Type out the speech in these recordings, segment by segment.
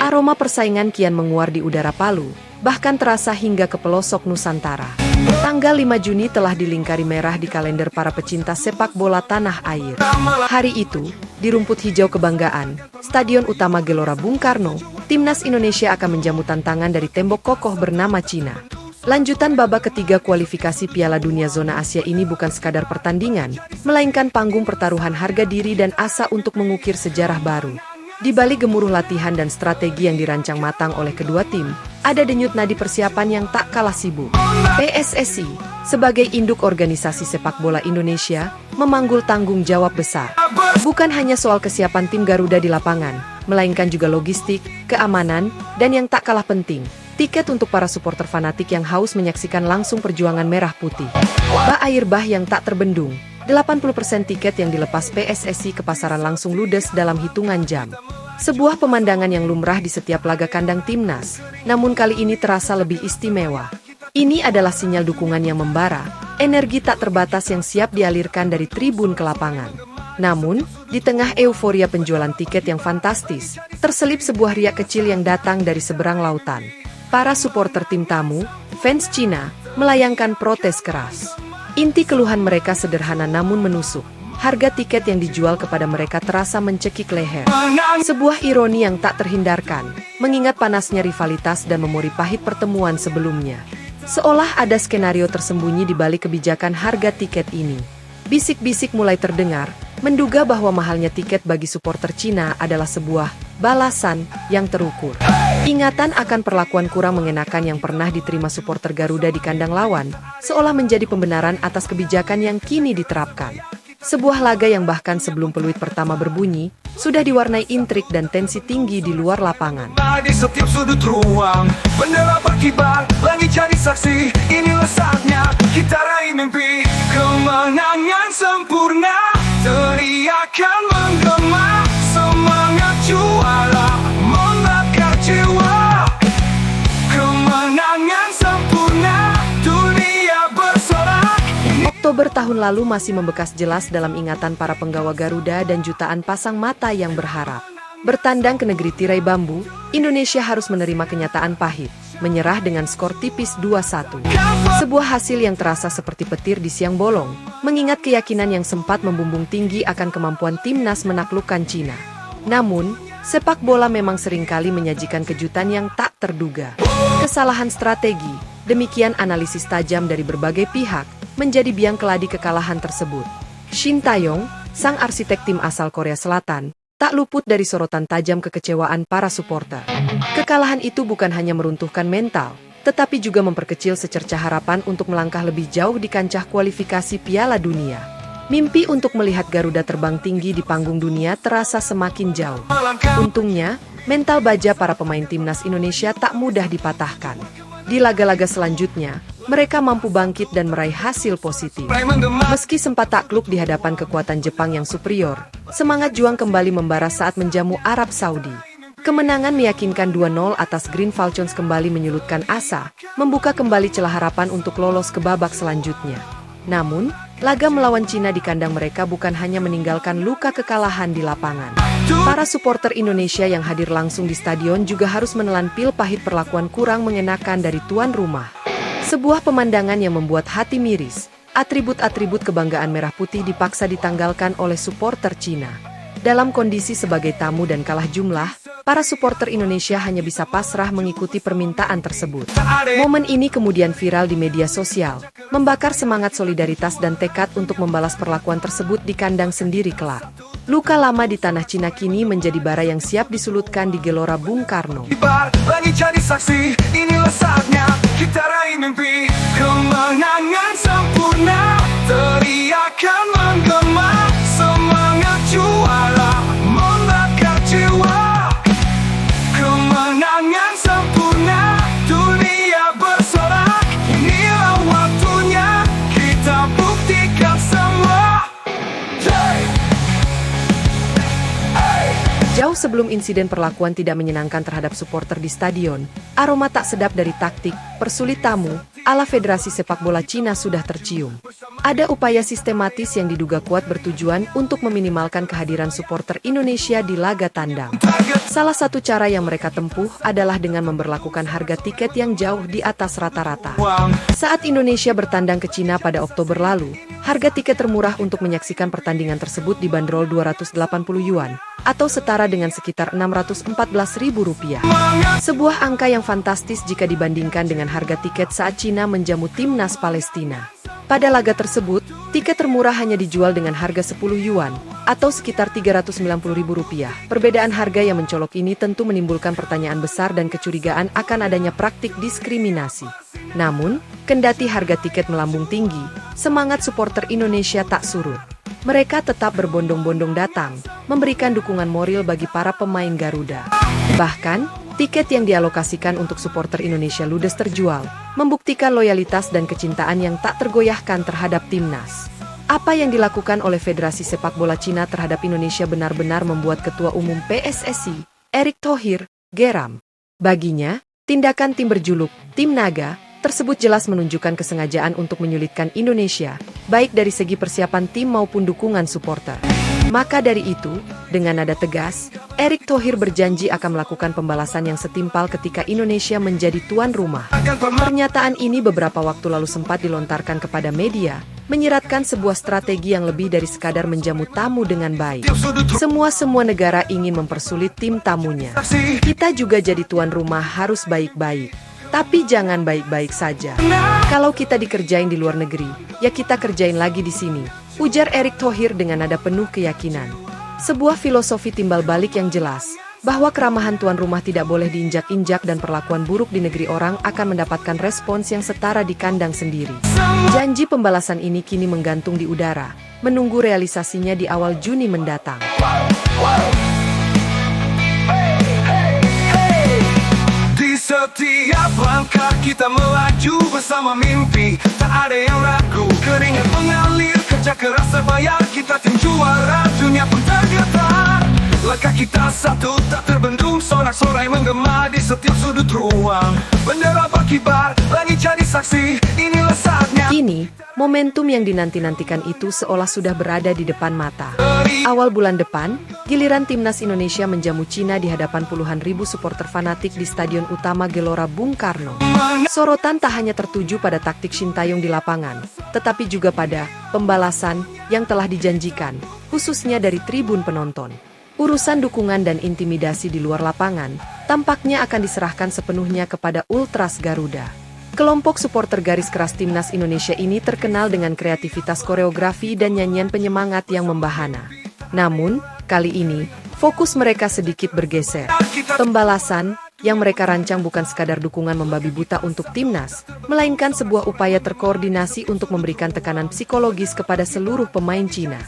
Aroma persaingan kian menguar di udara Palu, bahkan terasa hingga ke pelosok Nusantara. Tanggal 5 Juni telah dilingkari merah di kalender para pecinta sepak bola tanah air. Hari itu, di rumput hijau kebanggaan, Stadion Utama Gelora Bung Karno, Timnas Indonesia akan menjamu tantangan dari tembok kokoh bernama Cina. Lanjutan babak ketiga kualifikasi Piala Dunia Zona Asia ini bukan sekadar pertandingan, melainkan panggung pertaruhan harga diri dan asa untuk mengukir sejarah baru. Di balik gemuruh latihan dan strategi yang dirancang matang oleh kedua tim, ada denyut nadi persiapan yang tak kalah sibuk. PSSI, sebagai induk organisasi sepak bola Indonesia, memanggul tanggung jawab besar. Bukan hanya soal kesiapan tim Garuda di lapangan, melainkan juga logistik, keamanan, dan yang tak kalah penting, tiket untuk para supporter fanatik yang haus menyaksikan langsung perjuangan merah putih. Air bah yang tak terbendung. 80% tiket yang dilepas PSSI ke pasaran langsung ludes dalam hitungan jam. Sebuah pemandangan yang lumrah di setiap laga kandang Timnas, namun kali ini terasa lebih istimewa. Ini adalah sinyal dukungan yang membara, energi tak terbatas yang siap dialirkan dari tribun ke lapangan. Namun, di tengah euforia penjualan tiket yang fantastis, terselip sebuah riak kecil yang datang dari seberang lautan. Para supporter tim tamu, fans Cina, melayangkan protes keras. Inti keluhan mereka sederhana namun menusuk. Harga tiket yang dijual kepada mereka terasa mencekik leher. Sebuah ironi yang tak terhindarkan, mengingat panasnya rivalitas dan memori pahit pertemuan sebelumnya. Seolah ada skenario tersembunyi di balik kebijakan harga tiket ini. Bisik-bisik mulai terdengar, menduga bahwa mahalnya tiket bagi supporter Cina adalah sebuah balasan yang terukur. Ingatan akan perlakuan kurang mengenakan yang pernah diterima supporter Garuda di kandang lawan, seolah menjadi pembenaran atas kebijakan yang kini diterapkan. Sebuah laga yang bahkan sebelum peluit pertama berbunyi, sudah diwarnai intrik dan tensi tinggi di luar lapangan. Di setiap sudut ruang, bendera berkibar, langit jadi saksi, inilah saatnya kita raih mimpi. Kemenangan sempurna, teriakan menggema, semangat juara, membakar jiwa. Kemenangan sempurna, dunia bersorak. Oktober tahun lalu masih membekas jelas dalam ingatan para penggawa Garuda dan jutaan pasang mata yang berharap. Bertandang ke negeri tirai bambu, Indonesia harus menerima kenyataan pahit, menyerah dengan skor tipis 2-1. Sebuah hasil yang terasa seperti petir di siang bolong, mengingat keyakinan yang sempat membumbung tinggi akan kemampuan Timnas menaklukkan Cina. Namun, sepak bola memang seringkali menyajikan kejutan yang tak terduga. Kesalahan strategi, demikian analisis tajam dari berbagai pihak, menjadi biang keladi kekalahan tersebut. Shin Tae-yong, sang arsitek tim asal Korea Selatan, tak luput dari sorotan tajam kekecewaan para supporter. Kekalahan itu bukan hanya meruntuhkan mental, tetapi juga memperkecil secercah harapan untuk melangkah lebih jauh di kancah kualifikasi Piala Dunia. Mimpi untuk melihat Garuda terbang tinggi di panggung dunia terasa semakin jauh. Untungnya, mental baja para pemain Timnas Indonesia tak mudah dipatahkan. Di laga-laga selanjutnya, mereka mampu bangkit dan meraih hasil positif. Meski sempat takluk di hadapan kekuatan Jepang yang superior, semangat juang kembali membara saat menjamu Arab Saudi. Kemenangan meyakinkan 2-0 atas Green Falcons kembali menyulutkan asa, membuka kembali celah harapan untuk lolos ke babak selanjutnya. Namun, laga melawan Cina di kandang mereka bukan hanya meninggalkan luka kekalahan di lapangan. Para supporter Indonesia yang hadir langsung di stadion juga harus menelan pil pahit perlakuan kurang mengenakan dari tuan rumah. Sebuah pemandangan yang membuat hati miris, atribut-atribut kebanggaan merah putih dipaksa ditanggalkan oleh supporter Cina. Dalam kondisi sebagai tamu dan kalah jumlah, para supporter Indonesia hanya bisa pasrah mengikuti permintaan tersebut. Momen ini kemudian viral di media sosial, membakar semangat solidaritas dan tekad untuk membalas perlakuan tersebut di kandang sendiri kelak. Luka lama di tanah Cina kini menjadi bara yang siap disulutkan di Gelora Bung Karno. Langit jadi saksi, inilah saatnya kita raih mimpi. Kemenangan sempurna, teriakan menggema, semangat juara, membakar jiwa. Kemenangan sempurna, dunia bersorak, inilah waktunya kita buktikan semua. Hey! Jauh sebelum insiden perlakuan tidak menyenangkan terhadap supporter di stadion, aroma tak sedap dari taktik persulit tamu ala Federasi Sepak Bola Cina sudah tercium. Ada upaya sistematis yang diduga kuat bertujuan untuk meminimalkan kehadiran supporter Indonesia di laga tandang. Salah satu cara yang mereka tempuh adalah dengan memberlakukan harga tiket yang jauh di atas rata-rata. Saat Indonesia bertandang ke Cina pada Oktober lalu, harga tiket termurah untuk menyaksikan pertandingan tersebut dibanderol 280 yuan, atau setara dengan sekitar Rp614.000. Sebuah angka yang fantastis jika dibandingkan dengan harga tiket saat Cina menjamu timnas Palestina. Pada laga tersebut, tiket termurah hanya dijual dengan harga 10 yuan, atau sekitar Rp390.000. Perbedaan harga yang mencolok ini tentu menimbulkan pertanyaan besar dan kecurigaan akan adanya praktik diskriminasi. Namun, kendati harga tiket melambung tinggi, semangat supporter Indonesia tak surut. Mereka tetap berbondong-bondong datang, memberikan dukungan moral bagi para pemain Garuda. Bahkan, tiket yang dialokasikan untuk supporter Indonesia ludes terjual, membuktikan loyalitas dan kecintaan yang tak tergoyahkan terhadap timnas. Apa yang dilakukan oleh Federasi Sepak Bola Cina terhadap Indonesia benar-benar membuat Ketua Umum PSSI, Erick Thohir, geram. Baginya, tindakan tim berjuluk Tim Naga tersebut jelas menunjukkan kesengajaan untuk menyulitkan Indonesia, baik dari segi persiapan tim maupun dukungan supporter. Maka dari itu, dengan nada tegas, Erick Thohir berjanji akan melakukan pembalasan yang setimpal ketika Indonesia menjadi tuan rumah. Pernyataan ini beberapa waktu lalu sempat dilontarkan kepada media, menyiratkan sebuah strategi yang lebih dari sekadar menjamu tamu dengan baik. Semua negara ingin mempersulit tim tamunya. Kita juga jadi tuan rumah harus baik-baik. Tapi jangan baik-baik saja. Kalau kita dikerjain di luar negeri, ya kita kerjain lagi di sini, ujar Erick Thohir dengan nada penuh keyakinan. Sebuah filosofi timbal balik yang jelas, bahwa keramahan tuan rumah tidak boleh diinjak-injak dan perlakuan buruk di negeri orang akan mendapatkan respons yang setara di kandang sendiri. Janji pembalasan ini kini menggantung di udara, menunggu realisasinya di awal Juni mendatang. Setiap langkah kita melaju bersama mimpi, tak ada yang ragu. Keringat mengalir, kerja keras terbayar, kita tim juara, dunia pun tergetar. Langkah kita satu, tak terbendung, sorak-sorai menggema di setiap sudut ruang. Bendera berkibar, langit jadi saksi, inilah saatnya. Kini, momentum yang dinanti-nantikan itu seolah sudah berada di depan mata. Awal bulan depan, giliran timnas Indonesia menjamu Cina di hadapan puluhan ribu supporter fanatik di Stadion Utama Gelora Bung Karno. Sorotan tak hanya tertuju pada taktik Sintayong di lapangan, tetapi juga pada pembalasan yang telah dijanjikan, khususnya dari tribun penonton. Urusan dukungan dan intimidasi di luar lapangan tampaknya akan diserahkan sepenuhnya kepada Ultras Garuda. Kelompok supporter garis keras timnas Indonesia ini terkenal dengan kreativitas koreografi dan nyanyian penyemangat yang membahana. Namun, kali ini, fokus mereka sedikit bergeser. Pembalasan yang mereka rancang bukan sekadar dukungan membabi buta untuk timnas, melainkan sebuah upaya terkoordinasi untuk memberikan tekanan psikologis kepada seluruh pemain Cina.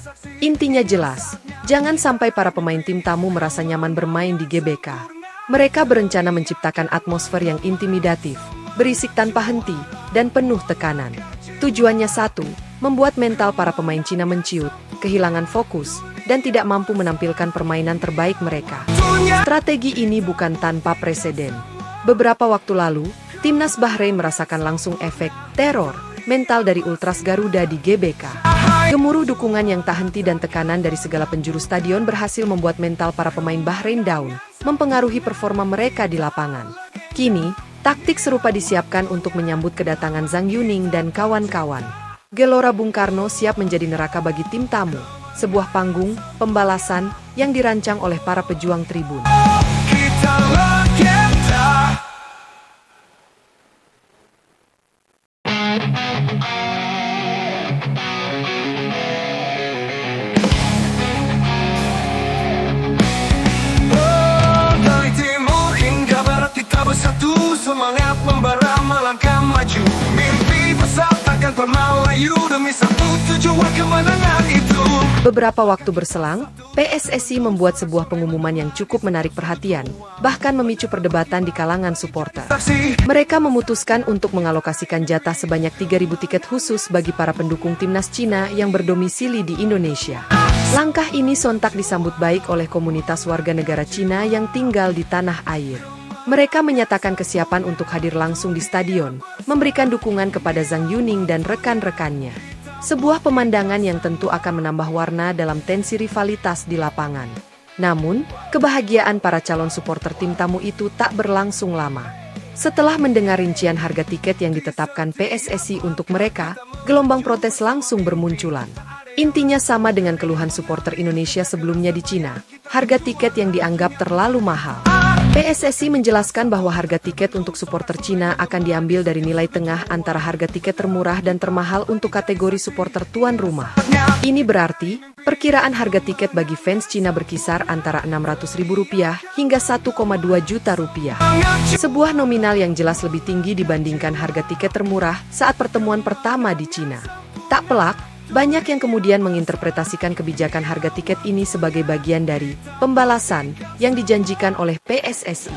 Intinya jelas, jangan sampai para pemain tim tamu merasa nyaman bermain di GBK. Mereka berencana menciptakan atmosfer yang intimidatif, berisik tanpa henti, dan penuh tekanan. Tujuannya satu, membuat mental para pemain Cina menciut, kehilangan fokus, dan tidak mampu menampilkan permainan terbaik mereka. Strategi ini bukan tanpa preseden. Beberapa waktu lalu, timnas Bahrain merasakan langsung efek teror mental dari Ultras Garuda di GBK. Gemuruh dukungan yang tak henti dan tekanan dari segala penjuru stadion berhasil membuat mental para pemain Bahrain down, mempengaruhi performa mereka di lapangan. Kini, taktik serupa disiapkan untuk menyambut kedatangan Zhang Yuning dan kawan-kawan. Gelora Bung Karno siap menjadi neraka bagi tim tamu, sebuah panggung pembalasan yang dirancang oleh para pejuang tribun. Kita legenda. Dari timur hingga barat kita bersatu, semangat membara melangkah maju. Mimpi besar takkan pernah layu demi satu tujuan kemenangan itu. Beberapa waktu berselang, PSSI membuat sebuah pengumuman yang cukup menarik perhatian, bahkan memicu perdebatan di kalangan supporter. Mereka memutuskan untuk mengalokasikan jatah sebanyak 3.000 tiket khusus bagi para pendukung timnas Cina yang berdomisili di Indonesia. Langkah ini sontak disambut baik oleh komunitas warga negara Cina yang tinggal di tanah air. Mereka menyatakan kesiapan untuk hadir langsung di stadion, memberikan dukungan kepada Zhang Yuning dan rekan-rekannya. Sebuah pemandangan yang tentu akan menambah warna dalam tensi rivalitas di lapangan. Namun, kebahagiaan para calon supporter tim tamu itu tak berlangsung lama. Setelah mendengar rincian harga tiket yang ditetapkan PSSI untuk mereka, gelombang protes langsung bermunculan. Intinya sama dengan keluhan supporter Indonesia sebelumnya di Cina, harga tiket yang dianggap terlalu mahal. PSSI menjelaskan bahwa harga tiket untuk supporter Cina akan diambil dari nilai tengah antara harga tiket termurah dan termahal untuk kategori supporter tuan rumah. Ini berarti, perkiraan harga tiket bagi fans Cina berkisar antara Rp600.000 hingga Rp1,2 juta. Sebuah nominal yang jelas lebih tinggi dibandingkan harga tiket termurah saat pertemuan pertama di Cina. Tak pelak, banyak yang kemudian menginterpretasikan kebijakan harga tiket ini sebagai bagian dari pembalasan yang dijanjikan oleh PSSI.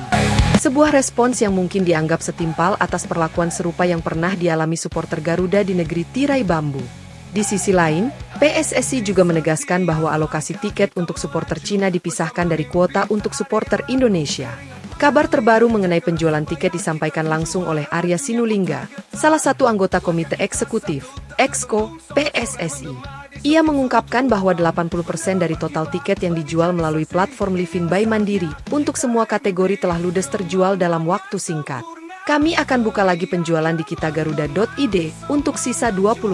Sebuah respons yang mungkin dianggap setimpal atas perlakuan serupa yang pernah dialami supporter Garuda di negeri tirai bambu. Di sisi lain, PSSI juga menegaskan bahwa alokasi tiket untuk supporter Cina dipisahkan dari kuota untuk supporter Indonesia. Kabar terbaru mengenai penjualan tiket disampaikan langsung oleh Arya Sinulinga, salah satu anggota Komite Eksekutif, Exco, PSSI. Ia mengungkapkan bahwa 80% dari total tiket yang dijual melalui platform Livin by Mandiri untuk semua kategori telah ludes terjual dalam waktu singkat. Kami akan buka lagi penjualan di kitagaruda.id untuk sisa 20%.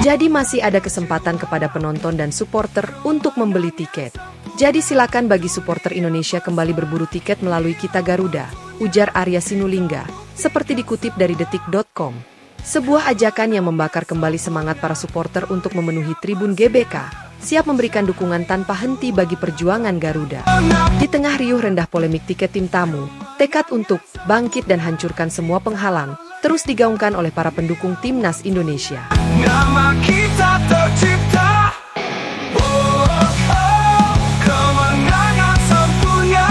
Jadi masih ada kesempatan kepada penonton dan supporter untuk membeli tiket. Jadi silakan bagi supporter Indonesia kembali berburu tiket melalui Kita Garuda, ujar Arya Sinulinga, seperti dikutip dari detik.com. Sebuah ajakan yang membakar kembali semangat para supporter untuk memenuhi tribun GBK, siap memberikan dukungan tanpa henti bagi perjuangan Garuda. Di tengah riuh rendah polemik tiket tim tamu, tekad untuk bangkit dan hancurkan semua penghalang terus digaungkan oleh para pendukung timnas Indonesia. Nama kita tercipta. Kemenangan sempurna.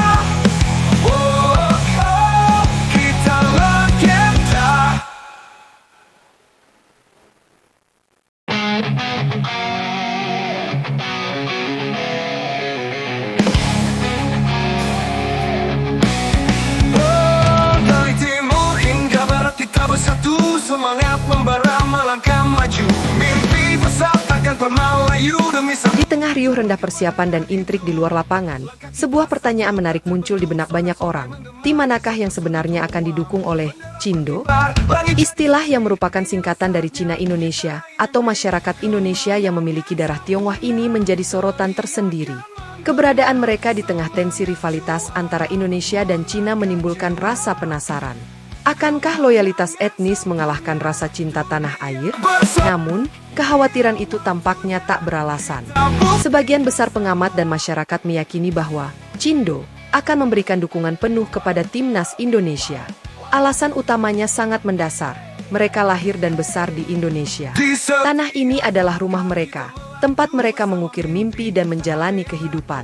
Kita legenda. Dari timur hingga barat kita bersatu, semangat membara melangkah maju. Mimpi besar takkan pernah layu demi satu. Di tengah riuh rendah persiapan dan intrik di luar lapangan, sebuah pertanyaan menarik muncul di benak banyak orang. Tim manakah yang sebenarnya akan didukung oleh Cindo? Istilah yang merupakan singkatan dari Cina Indonesia atau masyarakat Indonesia yang memiliki darah Tionghoa ini menjadi sorotan tersendiri. Keberadaan mereka di tengah tensi rivalitas antara Indonesia dan Cina menimbulkan rasa penasaran. Akankah loyalitas etnis mengalahkan rasa cinta tanah air? Namun, kekhawatiran itu tampaknya tak beralasan. Sebagian besar pengamat dan masyarakat meyakini bahwa Cindo akan memberikan dukungan penuh kepada timnas Indonesia. Alasan utamanya sangat mendasar. Mereka lahir dan besar di Indonesia. Tanah ini adalah rumah mereka, tempat mereka mengukir mimpi dan menjalani kehidupan.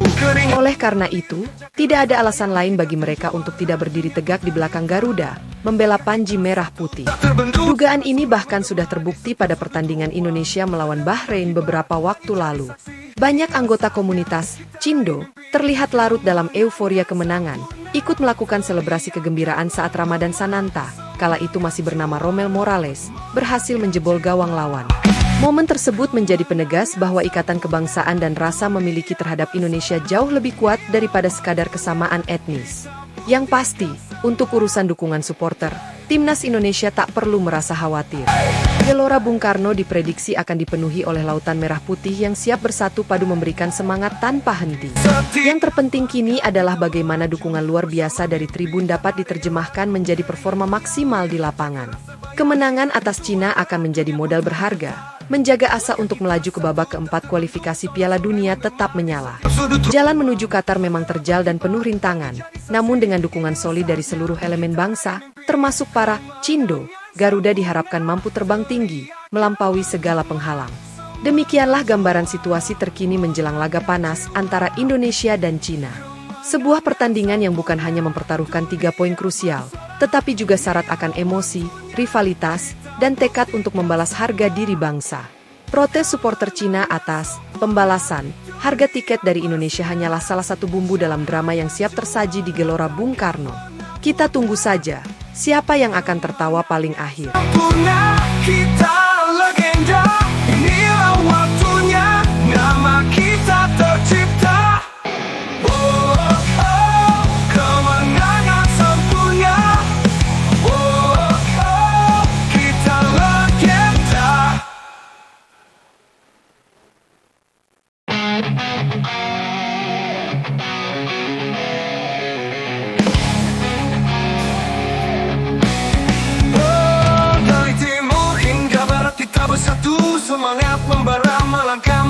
Oleh karena itu, tidak ada alasan lain bagi mereka untuk tidak berdiri tegak di belakang Garuda, membela Panji Merah Putih. Dugaan ini bahkan sudah terbukti pada pertandingan Indonesia melawan Bahrain beberapa waktu lalu. Banyak anggota komunitas Cindo terlihat larut dalam euforia kemenangan, ikut melakukan selebrasi kegembiraan saat Ramadan Sananta, kala itu masih bernama Romel Morales, berhasil menjebol gawang lawan. Momen tersebut menjadi penegas bahwa ikatan kebangsaan dan rasa memiliki terhadap Indonesia jauh lebih kuat daripada sekadar kesamaan etnis. Yang pasti, untuk urusan dukungan supporter, timnas Indonesia tak perlu merasa khawatir. Gelora Bung Karno diprediksi akan dipenuhi oleh lautan merah putih yang siap bersatu padu memberikan semangat tanpa henti. Yang terpenting kini adalah bagaimana dukungan luar biasa dari tribun dapat diterjemahkan menjadi performa maksimal di lapangan. Kemenangan atas Cina akan menjadi modal berharga, menjaga asa untuk melaju ke babak keempat kualifikasi Piala Dunia tetap menyala. Jalan menuju Qatar memang terjal dan penuh rintangan, namun dengan dukungan solid dari seluruh elemen bangsa, termasuk para Cindo, Garuda diharapkan mampu terbang tinggi, melampaui segala penghalang. Demikianlah gambaran situasi terkini menjelang laga panas antara Indonesia dan Cina. Sebuah pertandingan yang bukan hanya mempertaruhkan 3 poin krusial, tetapi juga syarat akan emosi, rivalitas, dan tekad untuk membalas harga diri bangsa. Protes supporter Cina atas pembalasan, harga tiket dari Indonesia hanyalah salah satu bumbu dalam drama yang siap tersaji di Gelora Bung Karno. Kita tunggu saja, siapa yang akan tertawa paling akhir. Punah kita